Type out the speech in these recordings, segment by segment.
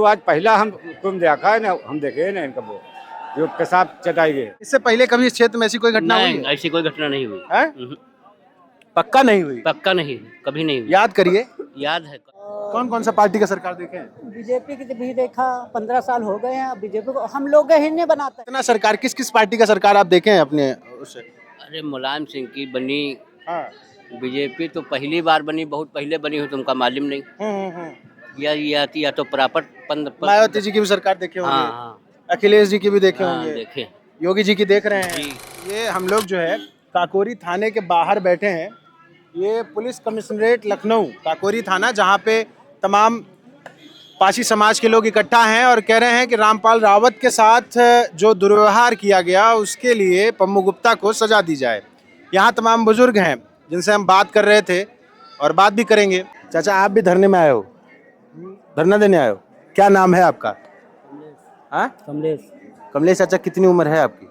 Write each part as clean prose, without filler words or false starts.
तो आज पहला हम तुम देखा है ना, हम देखे है ना इनका वो जो पेशाब चटाई गए। इससे पहले कभी इस क्षेत्र में ऐसी कोई घटना हुई नहीं, है? ऐसी कोई घटना नहीं हुई। हैं? पक्का नहीं हुई? पक्का नहीं, कभी नहीं हुई। याद करिए, याद है। कौन कौन सा पार्टी का सरकार देखे हैं? बीजेपी की भी देखा, 15 साल हो गए हैं। बीजेपी को हम लोग ही नहीं बनाते। इतना सरकार किस किस पार्टी का सरकार आप देखे हैं अपने उससे? अरे मुलायम सिंह की बनी, हाँ। बीजेपी तो पहली बार बनी, बहुत पहले बनी हो, तुमका मालूम नहीं। या तो मायावती जी की भी सरकार देखे हाँ होंगे, हाँ अखिलेश जी की भी देखे हाँ, होंगे, देखे योगी जी की देख रहे हैं। जी। ये हम लोग जो है काकोरी थाने के बाहर बैठे हैं। ये पुलिस कमिश्नरेट लखनऊ काकोरी थाना, जहाँ पे तमाम पासी समाज के लोग इकट्ठा हैं और कह रहे हैं कि रामपाल रावत के साथ जो दुर्व्यवहार किया गया उसके लिए पम्मू गुप्ता को सजा दी जाए। यहाँ तमाम बुजुर्ग हैं जिनसे हम बात कर रहे थे और बात भी करेंगे। चाचा, आप भी धरने में आए हो, धरना देने आए हो, क्या नाम है आपका? हाँ, कमलेश। कमलेश चाचा, कितनी उम्र है आपकी?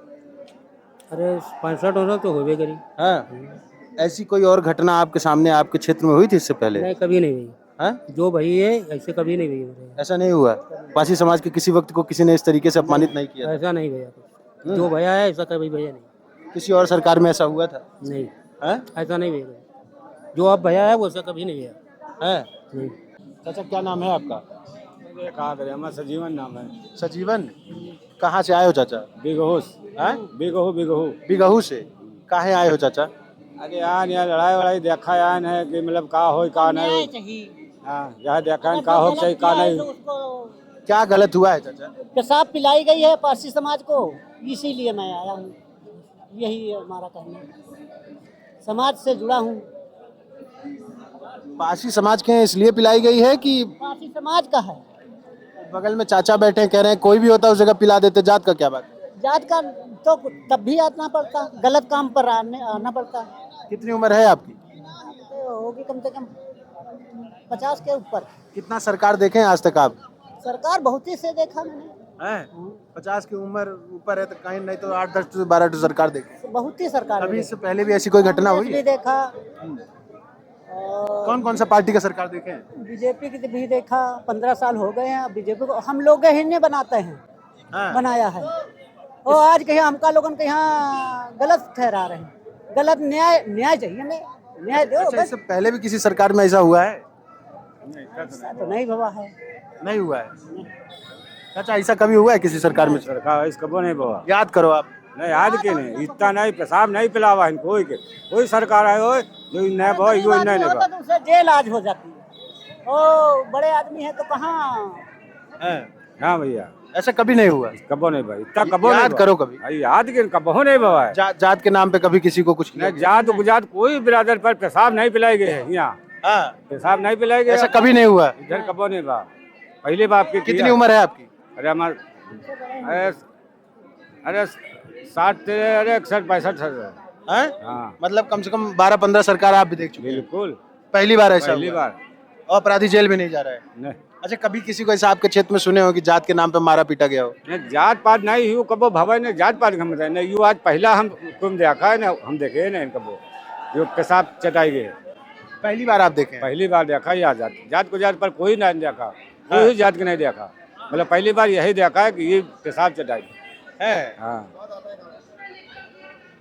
अरे 65 हो तो होवे करी। हाँ, ऐसी कोई और घटना आपके सामने आपके क्षेत्र में हुई थी इससे पहले? नहीं, कभी नहीं हुई। हाँ? जो भई है ऐसे कभी नहीं हुई। ऐसा नहीं हुआ? पासी समाज के किसी वक्त को किसी ने इस तरीके से अपमानित नहीं किया? ऐसा नहीं भैया कुछ। जो भैया है ऐसा कभी भैया नहीं। किसी और सरकार में ऐसा हुआ था? नहीं, हाँ? ऐसा नहीं भैया। जो अब भैया है वो ऐसा कभी नहीं भैया। है? नहीं। चाचा, क्या नाम है आपका? कहा करें, हमारा सजीवन नाम है। सजीवन। कहाँ से आए हो चाचा? बिगहो। हाँ? बिगहो बिगहो। बिगहू से। काहे आए हो चाचा? अरे यार यहाँ लड़ाई वड़ाई देखा यान है कि मतलब का हो का नहीं। हाँ, यहाँ देखा है का हो सही का नहीं। क्या गलत हुआ है चाचा? पेशाब पिलाई गई है पारसी समाज को, इसीलिए मैं आया हूँ। यही हमारा कहना है। समाज से जुड़ा हूँ। पासी समाज के इसलिए पिलाई गई है कि पारसी समाज का है। बगल में चाचा बैठे कह रहे हैं कोई भी होता उस जगह पिला देते, जात का क्या बात? जात का तो तब भी आना पड़ता, गलत काम पर आना पड़ता। कितनी उम्र है आपकी? तो होगी कम से कम 50 के ऊपर। कितना सरकार देखे हैं आज तक आप? सरकार बहुत ही से देखा मैंने। हैं? 50 की उम्र ऊपर है तो कहीं नहीं तो 8, 10, 12 सरकार देखे। बहुत ही सरकार अभी इससे पहले भी ऐसी कोई घटना हुई भी है? देखा। कौन कौन सा पार्टी का सरकार देखे हैं? बीजेपी की भी देखा, 15 साल हो गए हैं। बीजेपी को हम लोग ही नहीं बनाते हैं। हाँ। बनाया है और आज कहीं हमका लोगन के यहाँ गलत ठहरा रहे हैं। गलत न्याय चाहिए हमें, न्याय दो। अच्छा, इससे पहले भी किसी सरकार में ऐसा हुआ है? ऐसा तो नहीं हुआ है। नहीं हुआ है। अच्छा, ऐसा कभी हुआ है किसी सरकार में? सरकार इसका वो नहीं बाबा। याद करो आप। नहीं याद के नहीं, इतना नहीं पेशाब नहीं पिलावा इनको कोई सरकार आए हो जो नहीं बो यो नहीं नहीं नहीं तो उसे जेल आज हो जाती है। ओ बड़े आदमी है तो कहाँ। हाँ भैया, ऐसा कभी नहीं हुआ? कबो नहीं भाई, इतना कबो नहीं याद करो कभी। भाई, याद के कबो नहीं बाबा है। जात के नाम पे कभी किसी को कुछ किया? नहीं, जात गुजात कोई बिरादर पर पेशाब नहीं पिलाई गए है यहाँ। हाँ। पेशाब नहीं पिलाई गए ऐसा कभी नहीं हुआ? इधर कबो नहीं बा। पहले बाप की कितनी उम्र है आपकी? अरे हमारे अरे 60 अरे 61 62 है। हैं? हाँ मतलब कम से कम 12-15 सरकार आप भी देख चुके हैं। बिल्कुल, पहली बार ऐसा पहली हुआ? बार और अपराधी जेल में नहीं जा रहा है? नहीं। अच्छा, कभी किसी को ऐसा आपके क्षेत्र में सुने हो कि जात के नाम पे मारा पीटा गया हो? नहीं, जात पात नहीं हुई कबो भवन ने जात पात हम नहीं यू आज पहला हम तुम देखा है ना, हम देखे है ना इनका वो जो पेशाब चटाई गए। पहली बार आप देखे हैं? पहली बार देखा ही जात जात को जात पर कोई नहीं देखा, कोई जात के नहीं देखा। मतलब पहली बार यही देखा है कि ये पेशाब चटाई है? हाँ।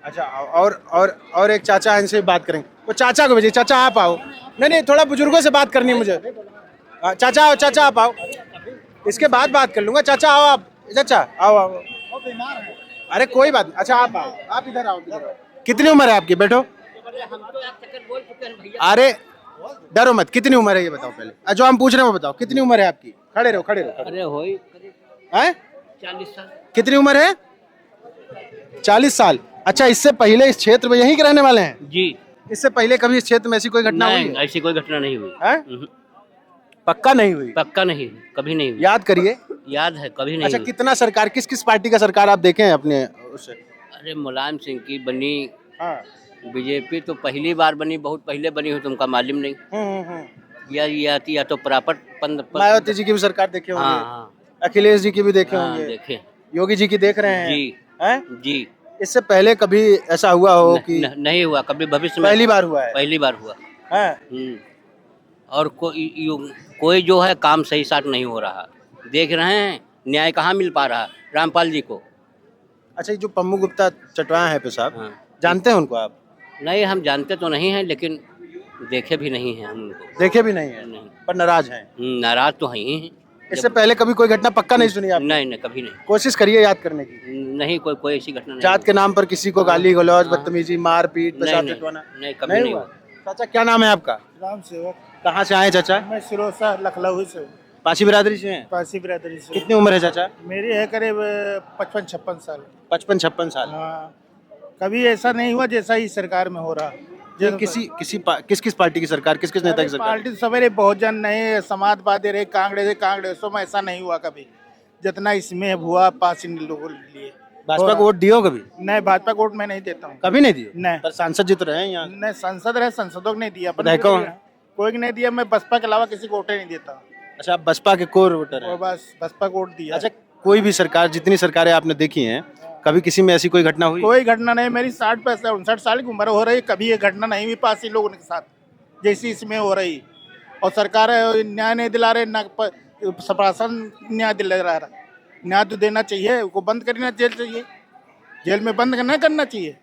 अच्छा, और एक चाचा है, इनसे बात करेंगे। वो चाचा को भेजिए। चाचा आप आओ। नहीं, थोड़ा बुजुर्गों से बात करनी है मुझे। चाचा आओ, चाचा आप आओ, इसके बाद बात कर लूंगा। चाचा आओ, आप चाचा आओ। अरे कोई बात नहीं। अच्छा, आप आओ, आप इधर आओ, इधर आओ। कितनी उम्र है आपकी? बैठो। अरे डरो मत। कितनी उम्र है ये बताओ पहले। जो हम पूछ रहे हैं वो बताओ, कितनी उम्र है आपकी? खड़े रहो, खड़े रहो। अरे हो 40 साल। कितनी उम्र है? 40 साल। अच्छा, इससे पहले इस क्षेत्र में यहीं के रहने वाले हैं? जी। इससे पहले कभी इस क्षेत्र में ऐसी कोई घटना हुई नहीं, है? ऐसी कोई घटना नहीं हुई। हैं? पक्का नहीं हुई? पक्का नहीं, कभी नहीं हुई। याद करिए। याद है, कभी नहीं अच्छा, हुई। कितना सरकार किस किस पार्टी का सरकार आप देखे हैं अपने उससे? अरे मुलायम सिंह की बनी, हाँ। बीजेपी तो पहली बार बनी, बहुत पहले बनी हो, तुमका मालूम नहीं। या तो मायावती जी की भी सरकार देखे हाँ होंगे, हाँ अखिलेश जी की भी देखे हाँ, होंगे, देखे योगी जी की देख रहे हैं। जी हैं? जी। इससे पहले कभी ऐसा हुआ हो कि नहीं हुआ कभी, भविष्य में पहली बार हुआ है? पहली बार हुआ। हैं? और कोई जो है काम सही साथ नहीं हो रहा। देख रहे हैं न्याय कहाँ मिल पा रहा रामपाल जी को। अच्छा, ये जो पम्मू गुप्ता चटवाया है पेशाब, हाँ। जानते हैं उनको आप? नहीं, हम जानते तो नहीं हैं, लेकिन देखे भी नहीं हैं हम उनको। देखे भी नहीं है, नहीं। पर नाराज हैं। नाराज तो हैं ही हैं। इससे पहले कभी कोई घटना पक्का नहीं सुनी आपने? नहीं नहीं, कभी नहीं। कोशिश करिए याद करने की। नहीं, कोई ऐसी घटना नहीं। जात के नाम पर किसी को गाली गलौज, बदतमीजी, मार पीट, नहीं, पेशाब नहीं, चटवाना नहीं, कभी नहीं हुआ। चाचा, क्या नाम है आपका? राम सेवक। कहाँ से आए चाचा? मैं सिरोसा लखनऊ से हूँ, पासी बिरादरी से हैं? पासी बिरादरी से। कितनी उम्र है चाचा? मेरी है करीब 55-56 साल। 55-56 साल। हाँ, कभी ऐसा नहीं हुआ जैसा ही सरकार में हो रहा। ये किस किस पार्टी की सरकार, किस किस नेता की सरकार? पार्टी सवेरे बहुजन नहीं, समाजवादी रहे, कांग्रेसों में ऐसा नहीं हुआ कभी जितना इसमें हुआ पासी लोगों के लिए। भाजपा को वोट दिए हो कभी? नहीं, भाजपा को वोट मैं नहीं देता हूँ। कभी नहीं दिए? नहीं। पर सांसद जी तो रहे हैं यहाँ। नहीं, संसद रहे, संसदों को नहीं दिया। विधायकों? कोई नहीं दिया। मैं बसपा के अलावा किसी को वोट नहीं देता। अच्छा, आप बसपा के कोर वोटर और हैं? बस बसपा को वोट दिया। अच्छा, कोई भी सरकार, जितनी सरकारें आपने देखी हैं, कभी किसी में ऐसी कोई घटना हुई? कोई घटना नहीं। मेरी 60-59 साल की उम्र हो रही, कभी ये घटना नहीं हुई पासी लोगों के साथ जैसी इसमें हो रही। और सरकार न्याय नहीं दिला रहे, ना प्रशासन न्याय दिला रहा। न्याय तो देना चाहिए, उसको बंद करना चाहिए, जेल में बंद नहीं करना चाहिए।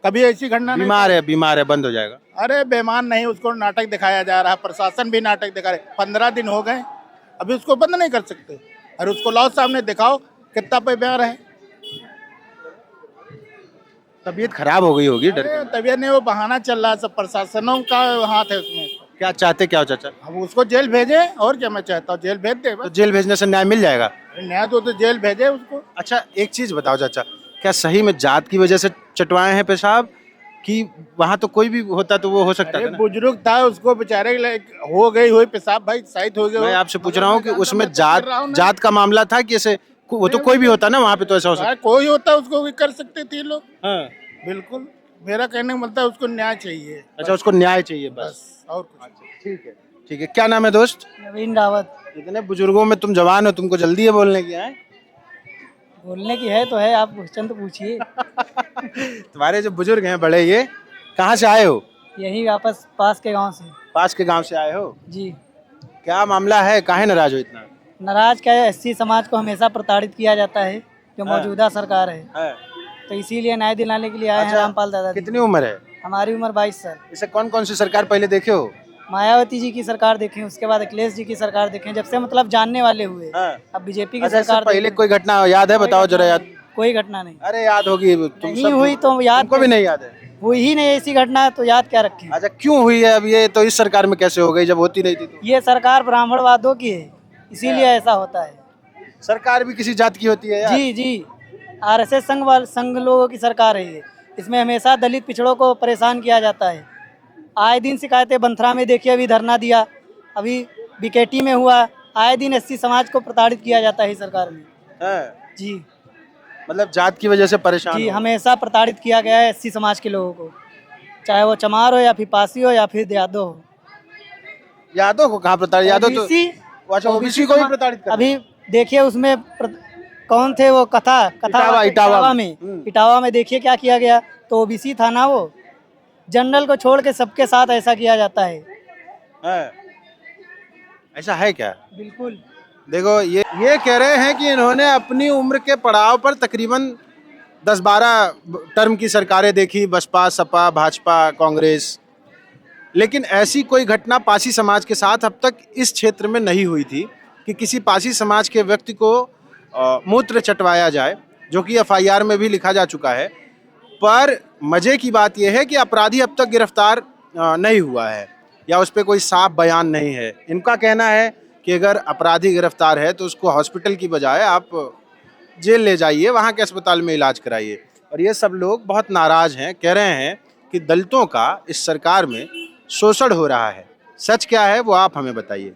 कभी ऐसी घटना नहीं। बीमार है, बंद हो जाएगा। अरे बेमान नहीं, उसको नाटक दिखाया जा रहा है, प्रशासन भी नाटक दिखा रहे। 15 दिन हो गए, अभी उसको बंद नहीं कर सकते। और उसको लाओ सामने दिखाओ कितना पे प्यार है। तबीयत खराब हो गई होगी डर के। तबीयत नहीं, वो बहाना चल रहा है, सब प्रशासनों का हाथ है उसमें। क्या चाहते क्या हो चाचा? अब उसको जेल भेजे, और क्या मैं चाहता हूँ, जेल भेज दे तो बस। जेल भेजने से न्याय मिल जाएगा? न्याय तो जेल भेजे उसको। अच्छा, एक चीज बताओ चाचा, क्या सही में जात की वजह से चटवाए हैं पेशाब, कि वहाँ तो कोई भी होता तो वो हो सकता था ना? बुजुर्ग था, उसको बेचारे हो गई हुई पेशाब, भाई शायद हो गया। मैं आपसे पूछ रहा हूँ कि उसमें जात का मामला था कि ऐसे वो तो कोई भी होता ना वहाँ पे, तो ऐसा हो सकता? कोई होता उसको भी कर सकते थे लोग। हाँ। बिल्कुल, मेरा कहने का मतलब उसको न्याय चाहिए। अच्छा, उसको न्याय चाहिए बस। बस, और कुछ। ठीक है, ठीक है। क्या नाम है दोस्त? नवीन रावत। इतने बुजुर्गों में तुम जवान हो, तुमको जल्दी है बोलने की? है बोलने की है तो है, आप क्वेश्चन तो पूछिए। तुम्हारे जो बुजुर्ग हैं बड़े, ये कहाँ से आए हो? यही वापस पास के गांव से। पास के गांव से आए हो? जी। क्या मामला है, काहे नाराज हो इतना? नाराज क्या है, एससी समाज को हमेशा प्रताड़ित किया जाता है जो मौजूदा सरकार है, तो इसीलिए न्याय दिलाने के लिए आए हैं रामपाल दादा। कितनी उम्र है? हमारी उम्र 22 साल। इसे कौन कौन सी सरकार पहले देखे हो? मायावती जी की सरकार देखें, उसके बाद अखिलेश जी की सरकार देखें, जब से मतलब जानने वाले हुए। अब बीजेपी की अच्छा, इससे सरकार पहले देखें। कोई घटना याद है? बताओ जरा याद। कोई घटना नहीं। अरे याद होगी, तुम नहीं सब हुई तो याद, तुमको भी नहीं याद है? हुई ही नहीं ऐसी घटना, तो याद क्या रखें। अच्छा, क्यों हुई है? अब ये तो इस सरकार में कैसे हो गई जब होती नहीं थी तो? ये सरकार ब्राह्मणवादों की है, इसीलिए ऐसा होता है। सरकार भी किसी जात की होती है यार? जी जी, आरएसएस संघ लोगों की सरकार है ये। इसमें हमेशा दलित पिछड़ों को परेशान किया जाता है। आए दिन शिकायतें, बंथरा में देखिए अभी धरना दिया, अभी बीकेटी में हुआ, आए दिन एससी समाज को प्रताड़ित किया जाता है इस सरकार में। जी मतलब जात की वजह से परेशान जी, हो? हमेशा प्रताड़ित किया गया है एससी समाज के लोगों को, चाहे वो चमार हो या फिर पासी हो या फिर यादव हो। यादव को कहाँ प्रताड़ित? यादव तो OBC अच्छा, ओबीसी को भी प्रताड़ित कर? अभी देखिए उसमें कौन थे वो, इटावा में देखिए क्या किया गया। तो ओबीसी था ना वो, जनरल को छोड़ के सबके साथ ऐसा किया जाता है। ऐसा है क्या? बिल्कुल। देखो, ये कह रहे हैं कि इन्होंने अपनी उम्र के पड़ाव पर तकरीबन 10-12 टर्म की सरकारें देखी, बसपा, सपा, भाजपा, कांग्रेस, लेकिन ऐसी कोई घटना पासी समाज के साथ अब तक इस क्षेत्र में नहीं हुई थी कि किसी पासी समाज के व्यक्ति को मूत्र चटवाया जाए, जो कि एफआईआर में भी लिखा जा चुका है। पर मजे की बात यह है कि अपराधी अब तक गिरफ्तार नहीं हुआ है, या उस पर कोई साफ बयान नहीं है। इनका कहना है कि अगर अपराधी गिरफ्तार है तो उसको हॉस्पिटल की बजाय आप जेल ले जाइए, वहाँ के अस्पताल में इलाज कराइए। और ये सब लोग बहुत नाराज हैं, कह रहे हैं कि दलितों का इस सरकार में शोषण हो रहा है। सच क्या है वो आप हमें बताइए।